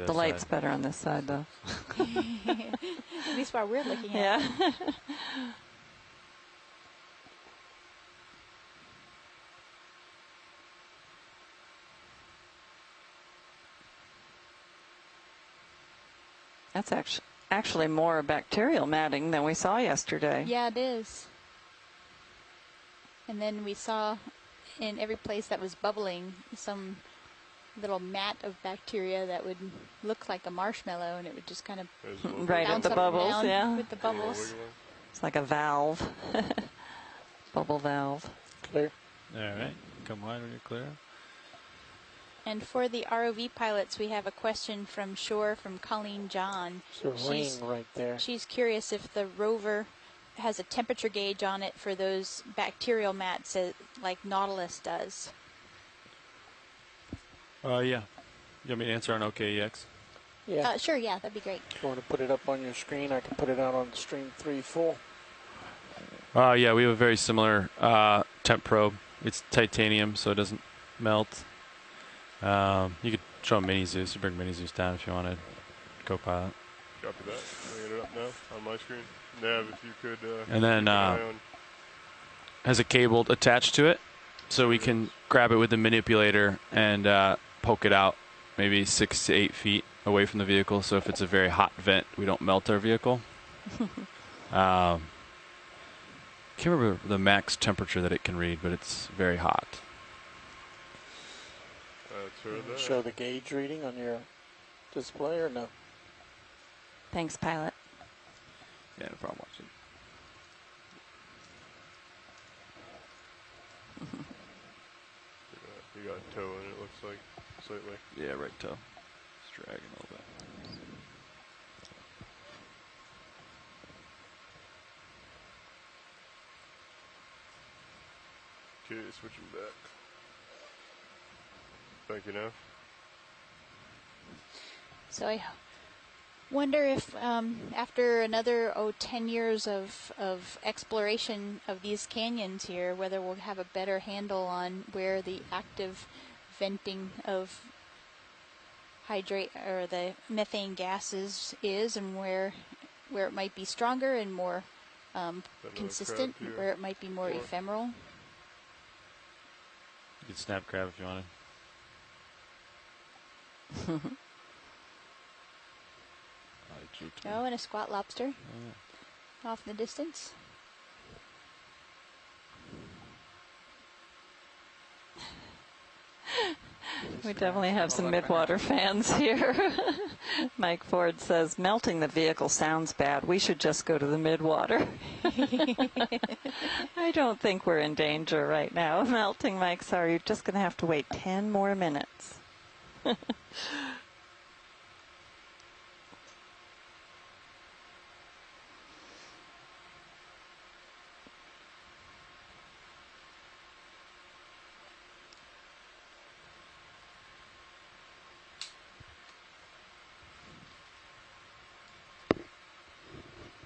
The light's better on this side, though. At least while we're looking at it. Yeah. That's actually more bacterial matting than we saw yesterday. Yeah, it is. And then we saw in every place that was bubbling some little mat of bacteria that would look like a marshmallow, and it would just kind of right at the bubbles, yeah. With the bubbles. It's like a valve, bubble valve. Clear. All right, come wide when you're clear. And for the ROV pilots, we have a question from shore from Colleen John. There's a ring right there. She's curious if the rover has a temperature gauge on it for those bacterial mats like Nautilus does. Yeah. You want me to answer on OKEX? Yeah. Sure, yeah, that'd be great. If you want to put it up on your screen, I can put it out on stream 3 full. Yeah, we have a very similar temp probe. It's titanium, so it doesn't melt. You could show Mini Zeus. You bring Mini Zeus down if you wanted. Co-pilot. Copy that. Can I get it up now on my screen? Nav, if you could. And then has a cable attached to it, so we can grab it with the manipulator and poke it out maybe 6 to 8 feet away from the vehicle. So if it's a very hot vent, we don't melt our vehicle. Can't remember the max temperature that it can read, but it's very hot. Show the gauge reading on your display or no? Thanks, pilot. Yeah, no problem watching. You got toe in it, looks like, slightly. Yeah, right toe. It's dragging a little bit. Okay, switching back. Thank you, Nav. So I wonder if after another 10 years of exploration of these canyons here, whether we'll have a better handle on where the active venting of the methane gases is, and where it might be stronger and more consistent, where it might be more ephemeral. You could snap crab if you wanted. Oh, and a squat lobster off in the distance. We definitely have some midwater fans here. Mike Ford says, melting the vehicle sounds bad. We should just go to the midwater. I don't think we're in danger right now. Melting, Mike, sorry, you're just going to have to wait 10 more minutes.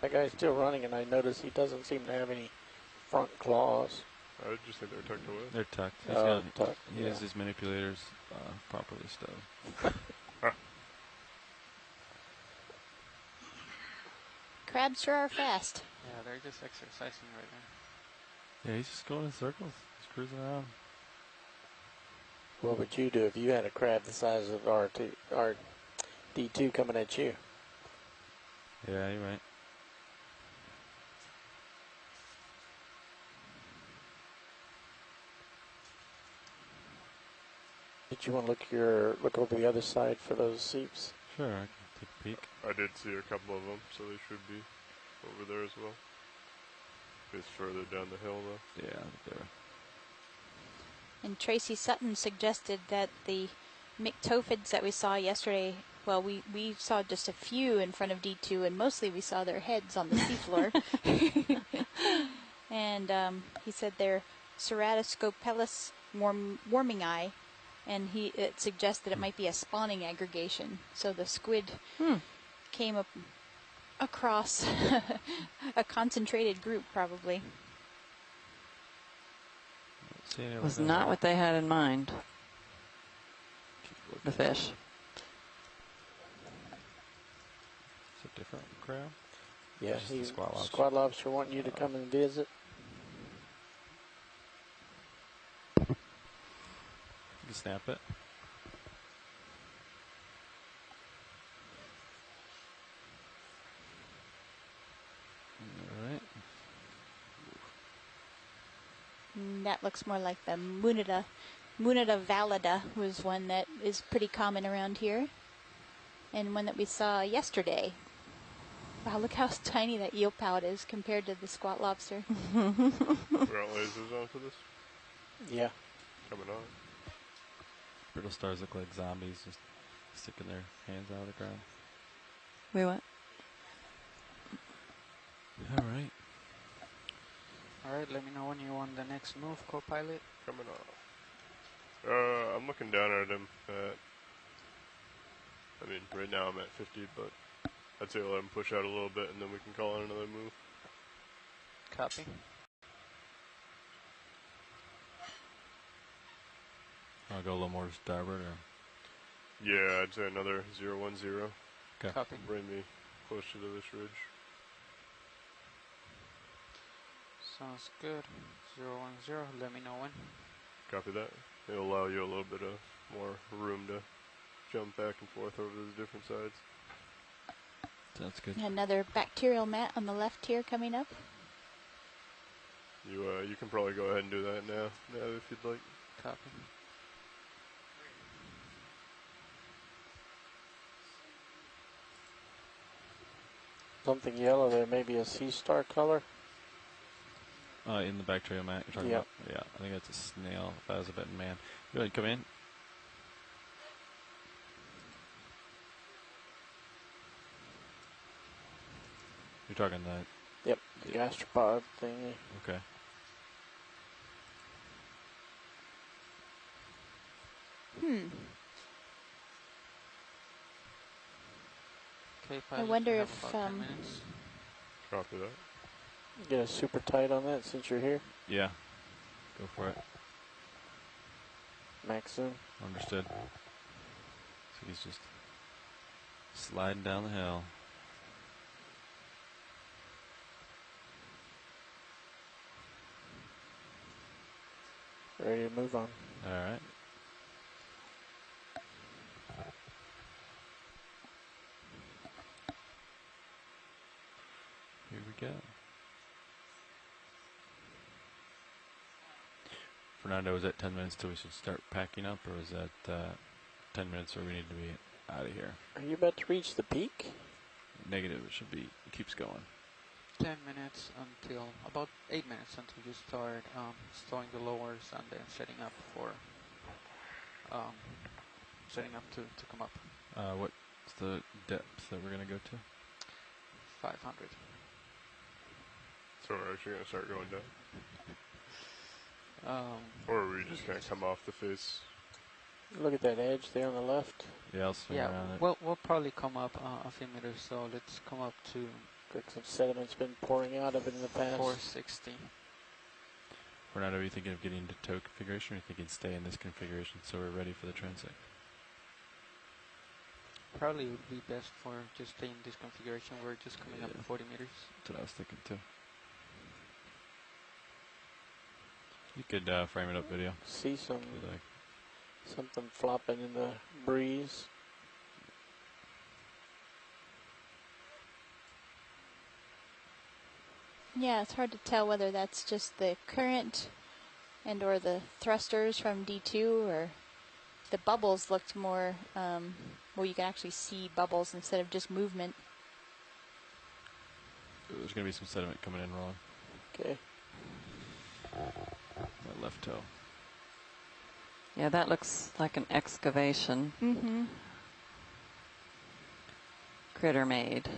That guy's still running, and I notice he doesn't seem to have any front claws. I just think they're tucked away. They're tucked. He has his manipulators properly stowed. Crabs sure are fast. Yeah, they're just exercising right now. Yeah, he's just going in circles. He's cruising around. What would you do if you had a crab the size of D2 coming at you? Yeah, you're right. Did you want to look over the other side for those seeps? Sure, I can take a peek. I did see a couple of them, so they should be over there as well. It's further down the hill, though. Yeah, there. And Tracy Sutton suggested that the myctophids that we saw yesterday, well, we saw just a few in front of D2, and mostly we saw their heads on the seafloor. And he said they're Ceratoscopellus warming eye, and it suggests that it might be a spawning aggregation. So the squid came up across a concentrated group, probably. Was not what they had in mind. The fish. different crab? Yeah, Just the he's squat lobster. squat lobster wanting you to come and visit. You can snap it. All right. That looks more like the Munida. Munida valida was one that is pretty common around here. And one that we saw yesterday. Wow, look how tiny that eel pout is compared to the squat lobster. We're on lasers on for this? Yeah. Coming on. Brittle stars look like zombies just sticking their hands out of the ground. We what? All right. Alright, let me know when you want the next move, co-pilot. Coming off. I'm looking down at him at, I mean, right now I'm at 50, but I'd say let him push out a little bit and then we can call on another move. Copy. I'll go a little more starboard or Yeah, I'd say another 010. okay. Copy. Bring me closer to this ridge. Sounds good. 010, let me know when. Copy that. It'll allow you a little bit of more room to jump back and forth over the different sides. Sounds good. Another bacterial mat on the left here coming up. You can probably go ahead and do that now if you'd like. Copy. Something yellow there, maybe a sea star color. In the bacterial mat you're talking Yep. about? Yeah, I think that's a snail. If I was a betting man. Go ahead, come in. You're talking that. Yep, the gastropod thing. Okay. Okay, I pilot, wonder you have if, about 10 minutes. Copy that. Get us super tight on that since you're here. Yeah. Go for it. Max zoom. Understood. So he's just sliding down the hill. Ready to move on. All right. Here we go. Fernando, is that 10 minutes till we should start packing up, or is that 10 minutes where we need to be out of here? Are you about to reach the peak? Negative, it should be. It keeps going. 10 minutes until, about 8 minutes until you start stowing the lowers and then setting up for, to come up. What's the depth that we're going to go to? 500. So we're actually going to start going down? Um, Or are we just going to come off the face? Look at that edge there on the left. Yeah, I'll swing yeah, around it. we'll probably come up a few meters, so let's come up to Like some sediment's been pouring out of it in the past. 460. Fernando, are you thinking of getting into tow configuration, or are you thinking stay in this configuration so we're ready for the transect? Probably would be best for just stay in this configuration. We're just coming up Yeah. 40 meters. That's what I was thinking too. You could frame it up video. See some If you'd like. something flopping in the breeze. Yeah, it's hard to tell whether that's just the current and or the thrusters from D2, or the bubbles looked more, well, you can actually see bubbles instead of just movement. There's going to be some sediment coming in wrong. Okay. That left toe. Yeah, that looks like an excavation. Mm-hmm. Critter made.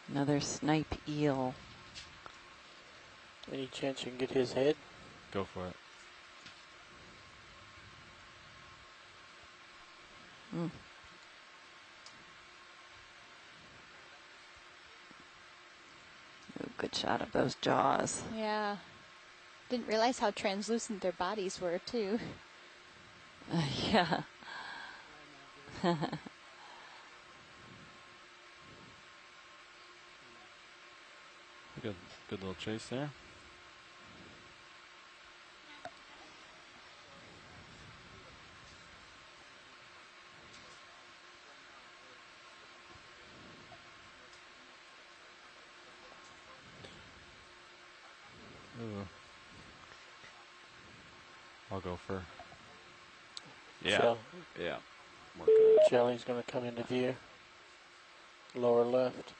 Another snipe eel. Any chance you can get his head? Go for it. good shot of those jaws. Yeah. Didn't realize how translucent their bodies were, too. Yeah. Good little chase there. Ooh. I'll go for. Yeah. Shell. Yeah. Working it. Jelly's going to come into view. Lower left.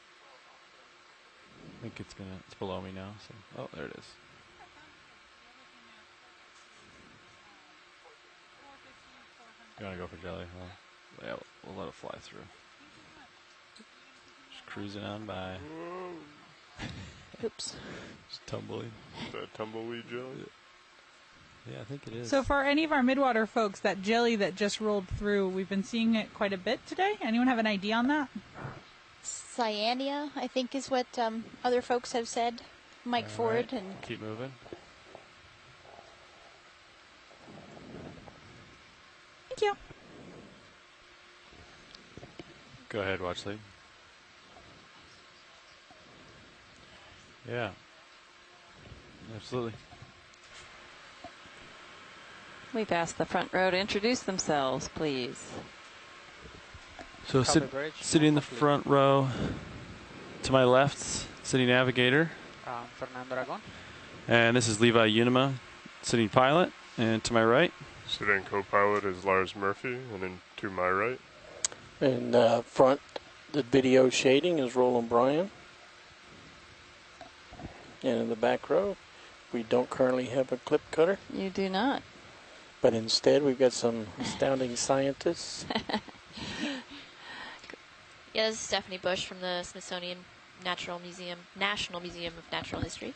I think it's below me now. So, oh, there it is. You want to go for jelly? Well, yeah, we'll let it fly through. Just cruising on by. Oops. Just tumbling. Is that tumbleweed jelly? Yeah, I think it is. So for any of our midwater folks, that jelly that just rolled through, we've been seeing it quite a bit today. Anyone have an idea on that? Cyanea, I think, is what other folks have said. Mike Ford right. and Keep moving. Thank you. Go ahead, watch lead. Yeah. Absolutely. We've asked the front row to introduce themselves, please. So sitting in the front row, to my left, City Navigator. Fernando Aragon. And this is Levi Unima, sitting pilot. And to my right. Sitting co-pilot is Lars Murphy, and then to my right. And front, the video shading is Roland Bryan. And in the back row, we don't currently have a clip cutter, You do not. but instead we've got some astounding scientists. Yeah, this is Stephanie Bush from the Smithsonian National Museum of Natural History.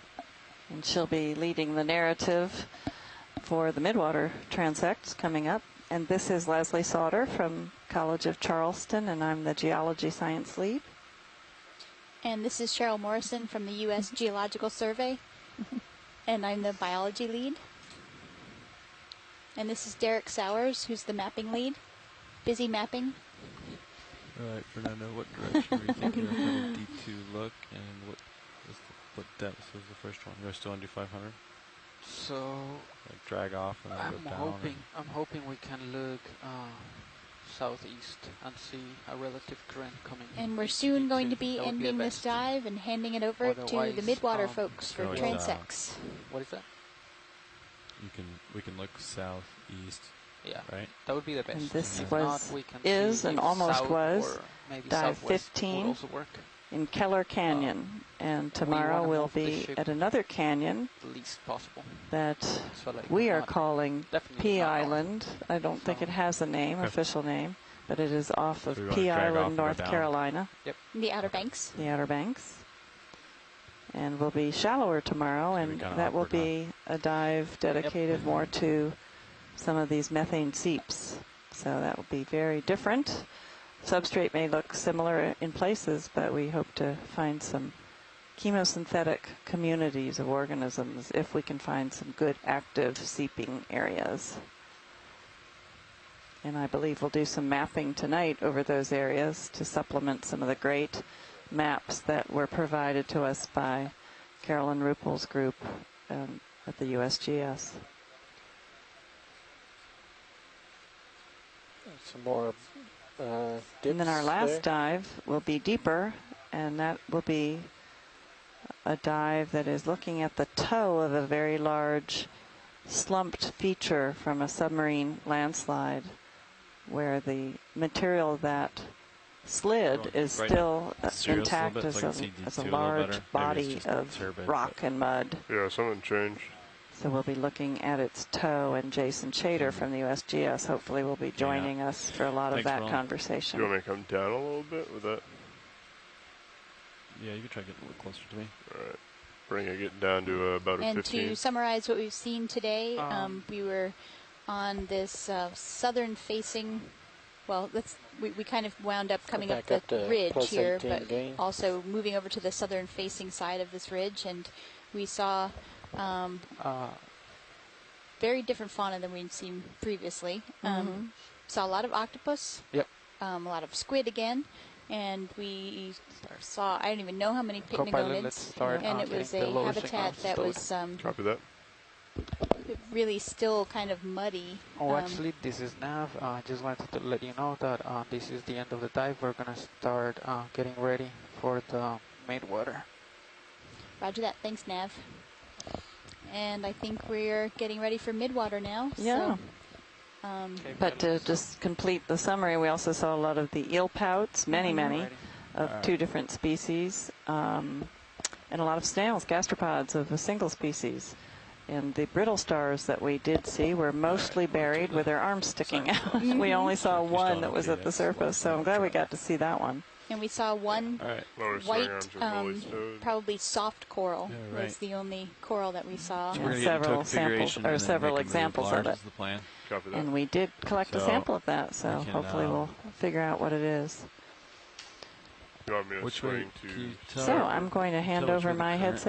And she'll be leading the narrative for the Midwater transects coming up. And this is Leslie Sauter from College of Charleston, and I'm the geology science lead. And this is Cheryl Morrison from the U.S. Geological Survey, and I'm the biology lead. And this is Derek Sowers, who's the mapping lead. Busy mapping. All right, Fernando, what direction were you thinking of having D2 look, and what depth was the first one? You're still on do 500? So Like drag off and then go down? I'm hoping we can look southeast and see a relative current coming. And we're soon going to be That would ending the this best. dive and handing it over to the Otherwise, Midwater folks for always, transects. What is that? We can look southeast, Yeah, right? that would be the best. And this If was, not, we can is, see and if almost south was or maybe dive southwest 15 would also work. in Keller Canyon. And tomorrow wanna we'll move the be ship at another canyon The least possible. that So like we are not- calling definitely P not north. Island. I don't think it has a name, Okay. official name, but it is off So of we wanna P drag off Island, and go North down. Carolina, The Outer Banks. the Outer Banks. And we'll be shallower tomorrow, So and kinda that will awkward, huh? be a dive dedicated more to some of these methane seeps. So that will be very different. Substrate may look similar in places, but we hope to find some chemosynthetic communities of organisms if we can find some good active seeping areas. And I believe we'll do some mapping tonight over those areas to supplement some of the great maps that were provided to us by Carolyn Ruppel's group at the USGS. Some more dips And then our last there. dive will be deeper, and that will be a dive that is looking at the toe of a very large slumped feature from a submarine landslide, where the material that slid is Right still Serious a little intact bit, so I can see as D2 a a little large better. Maybe it's body just a of turbid, rock but- and mud. Yeah, something changed. So we'll be looking at its toe, and Jason Chater from the USGS hopefully will be joining us for a lot of Thanks, that Ron. conversation. Do you want me to come down a little bit with that? Yeah, you could try to get a little closer to me. All right. Bring it down to about a And 15. to summarize what we've seen today, we were on this southern-facing well, we kind of wound up coming up back the up to ridge plus here, 18 but gain. also moving over to the southern facing side of this ridge, and we saw very different fauna than we'd seen previously. Saw a lot of octopus. Yep. A lot of squid again, and we saw, I don't even know how many Co-pilot, let's pygmalids, start and it getting was the a lower habitat signals that stored. was Copy that. really still kind of muddy. Oh, actually, this is Nav. I just wanted to let you know that this is the end of the dive. We're going to start getting ready for the midwater. Roger that. Thanks, Nav. And I think we're getting ready for midwater now. Yeah. So, But to just complete the summary, we also saw a lot of the eel pouts, many, of 2 different species, and a lot of snails, gastropods of a single species. And the brittle stars that we did see were mostly buried with their arms sticking out. We only saw one that was at the surface, so I'm glad we got to see that one. and we saw one Lower white, arms are fully stowed. probably soft coral. Yeah, right. Was the only coral that we saw. So we're gonna Several get into samples, configuration or and then several make 'em examples large of it. is the plan. Copy that. And we did collect a So sample of that, so we can, hopefully we'll figure out what it is. You want me to Which way swing can you to tell? So I'm going to hand Tell us over where the my current headset